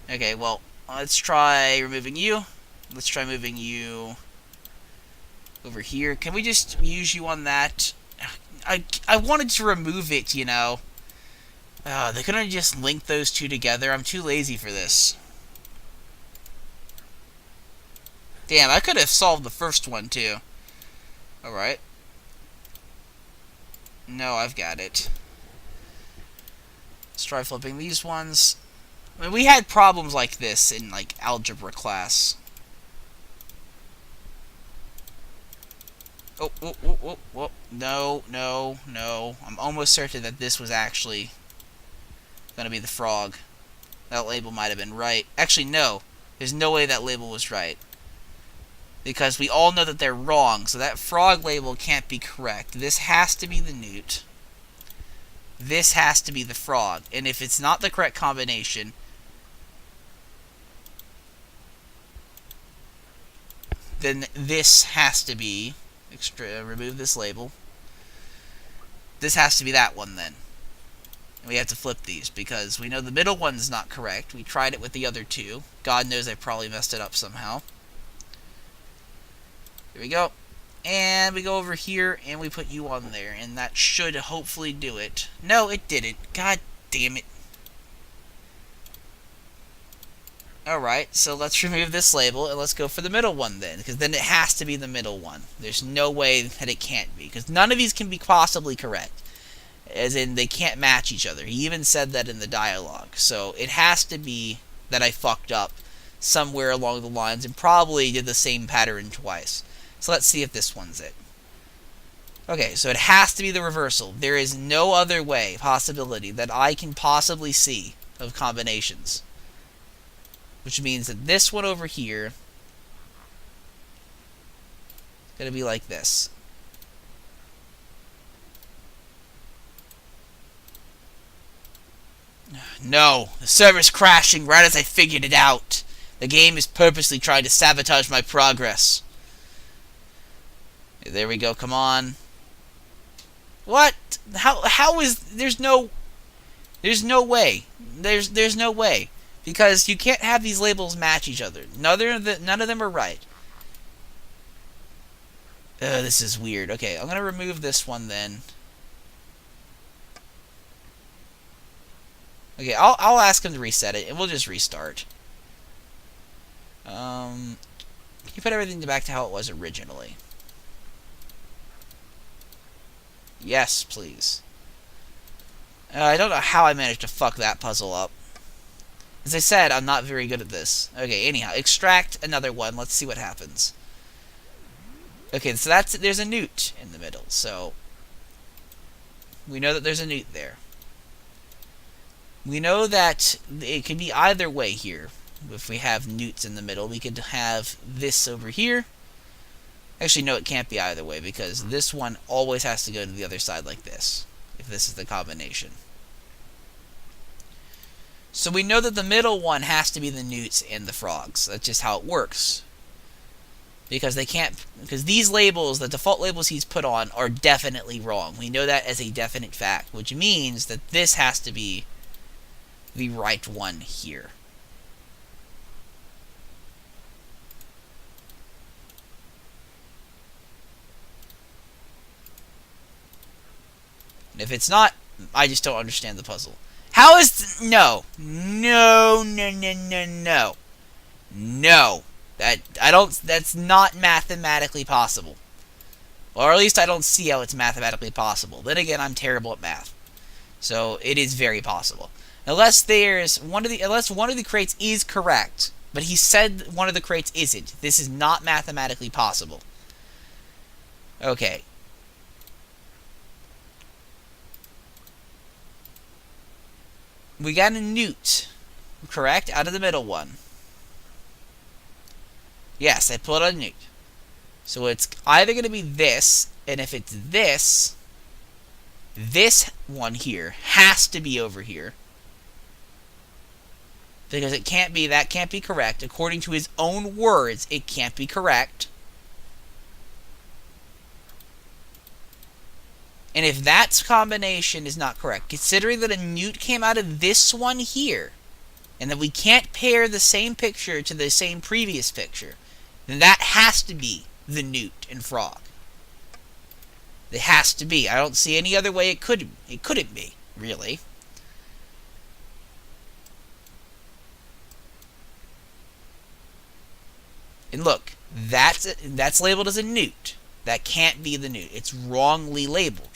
Okay, well, let's try removing you. Let's try moving you over here. Can we just use you on that? I wanted to remove it, you know. They couldn't just link those two together. I'm too lazy for this. Damn, I could have solved the first one, too. Alright. No, I've got it. Let's try flipping these ones. I mean, we had problems like this in, like, algebra class. Oh, oh, oh, oh, oh. No, no, no. I'm almost certain that this was actually going to be the frog. That label might have been right. Actually, no. There's no way that label was right. Because we all know that they're wrong, so that frog label can't be correct. This has to be the newt. This has to be the frog. And if it's not the correct combination, then this has to be... remove this label. This has to be that one, then. And we have to flip these, because we know the middle one's not correct. We tried it with the other two. God knows I probably messed it up somehow. Here we go. And we go over here, and we put you on there. And that should hopefully do it. No, it didn't. God damn it. Alright, so let's remove this label, and let's go for the middle one then. Because then it has to be the middle one. There's no way that it can't be. Because none of these can be possibly correct. As in, they can't match each other. He even said that in the dialogue. So it has to be that I fucked up somewhere along the lines and probably did the same pattern twice. So let's see if this one's it. Okay, so it has to be the reversal. There is no other way, possibility, that I can possibly see of combinations. Which means that this one over here is going to be like this. No, the server's crashing right as I figured it out. The game is purposely trying to sabotage my progress. There we go, come on. What? How is... There's no way. There's no way. Because you can't have these labels match each other. None of them are right. This is weird. Okay, I'm going to remove this one then. Okay, I'll ask him to reset it, and we'll just restart. Can you put everything back to how it was originally? Yes, please. I don't know how I managed to fuck that puzzle up. As I said, I'm not very good at this. Okay, anyhow, extract another one. Let's see what happens. Okay, so there's a newt in the middle, so we know that there's a newt there. We know that it can be either way here. If we have newts in the middle, we could have this over here. Actually, no, it can't be either way, because this one always has to go to the other side like this, if this is the combination. So we know that the middle one has to be the newts and the frogs. That's just how it works. Because they can't... Because these labels, the default labels he's put on, are definitely wrong. We know that as a definite fact, which means that this has to be the right one here. And if it's not, I just don't understand the puzzle. How is... No. No, no, no, no, no. No. That's not mathematically possible. Or at least I don't see how it's mathematically possible. Then again, I'm terrible at math. So it is very possible. Unless one of the crates is correct, but he said one of the crates isn't. This is not mathematically possible. Okay. We got a newt, correct? Out of the middle one. Yes, I pulled out a newt. So it's either going to be this, and if it's this one here has to be over here. Because it can't be, that can't be correct. According to his own words, it can't be correct. And if that combination is not correct, considering that a newt came out of this one here, and that we can't pair the same picture to the same previous picture, then that has to be the newt and frog. It has to be. I don't see any other way it couldn't be, really. And look, that's labeled as a newt. That can't be the newt. It's wrongly labeled.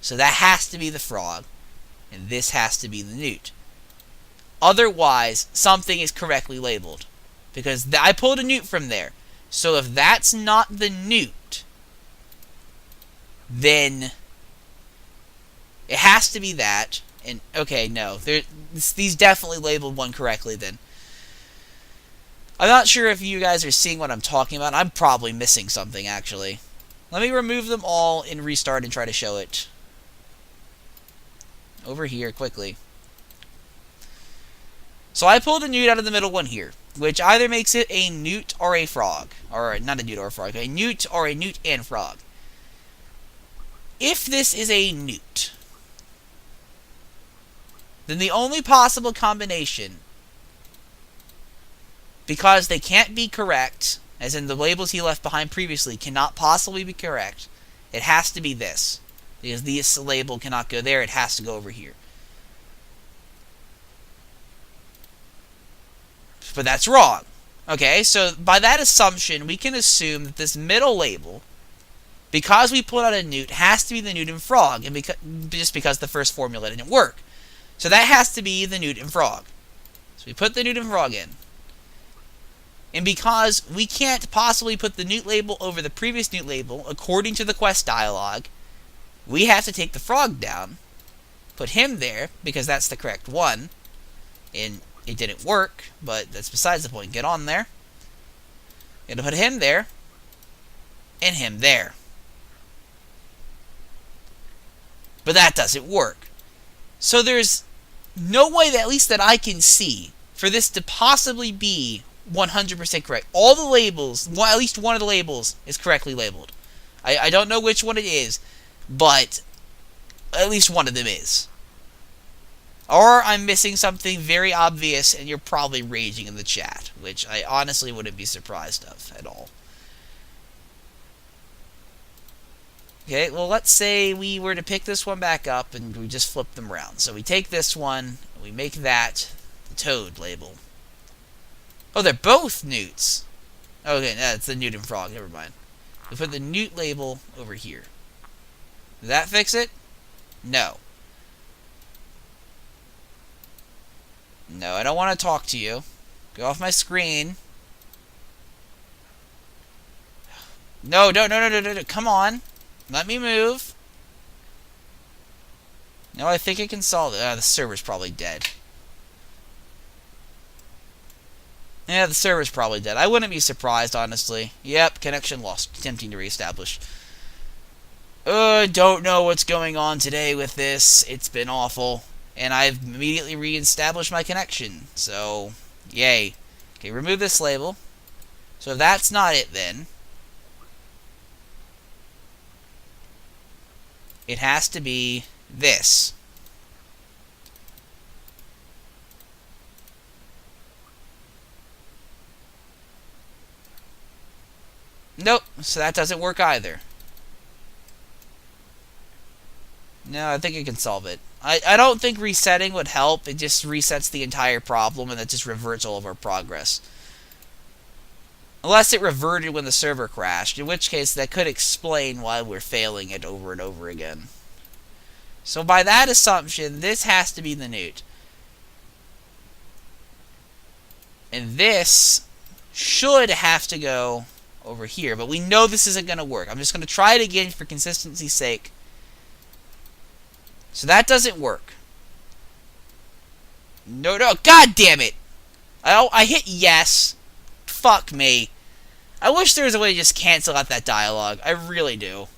So that has to be the frog, and this has to be the newt. Otherwise, something is correctly labeled, because I pulled a newt from there. So if that's not the newt, then it has to be that. And okay, no, these definitely labeled one correctly then. I'm not sure if you guys are seeing what I'm talking about. I'm probably missing something, actually. Let me remove them all and restart and try to show it. Over here, quickly. So I pulled a newt out of the middle one here, which either makes it a newt or a frog. Or, not a newt or a frog, a newt or a newt and frog. If this is a newt, then the only possible combination, because they can't be correct, as in the labels he left behind previously cannot possibly be correct, it has to be this. Because this label cannot go there, it has to go over here. But that's wrong. Okay, so by that assumption, we can assume that this middle label, because we pulled out a newt, has to be the newt and frog, and just because the first formula didn't work. So that has to be the newt and frog. So we put the newt and frog in. And because we can't possibly put the newt label over the previous newt label, according to the quest dialogue, we have to take the frog down, put him there, because that's the correct one, and it didn't work, but that's besides the point. Get on there. Gonna put him there, and him there. But that doesn't work. So there's no way, that at least that I can see, for this to possibly be 100% correct. All the labels, at least one of the labels, is correctly labeled. I don't know which one it is, but at least one of them is. Or I'm missing something very obvious, and you're probably raging in the chat, which I honestly wouldn't be surprised of at all. Okay, well, let's say we were to pick this one back up, and we just flip them around. So we take this one, and we make that the toad label. Oh, they're both newts. Okay, no, it's the newt and frog, never mind. We put the newt label over here. Did that fix it? No. No, I don't want to talk to you. Go off my screen. No, no, come on. Let me move. No, I think I can solve it. The server's probably dead. Yeah, the server's probably dead. I wouldn't be surprised, honestly. Yep, connection lost. Attempting to reestablish. Don't know what's going on today with this. It's been awful. And I've immediately reestablished my connection. So, yay. Okay, remove this label. So if that's not it, then it has to be this. Nope, so that doesn't work either. No, I think I can solve it. I don't think resetting would help. It just resets the entire problem, and that just reverts all of our progress. Unless it reverted when the server crashed, in which case that could explain why we're failing it over and over again. So by that assumption, this has to be the newt. And this should have to go over here, but we know this isn't going to work. I'm just going to try it again for consistency's sake. So that doesn't work. No, god damn it! I hit yes. Fuck me. I wish there was a way to just cancel out that dialogue. I really do.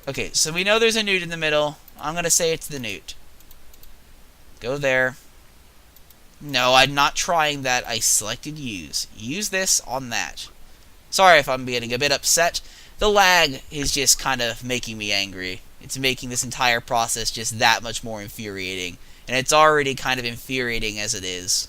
Okay, so we know there's a newt in the middle. I'm going to say it's the newt. Go there. No, I'm not trying that. I selected use. Use this on that. Sorry if I'm getting a bit upset. The lag is just kind of making me angry. It's making this entire process just that much more infuriating. and it's already kind of infuriating as it is.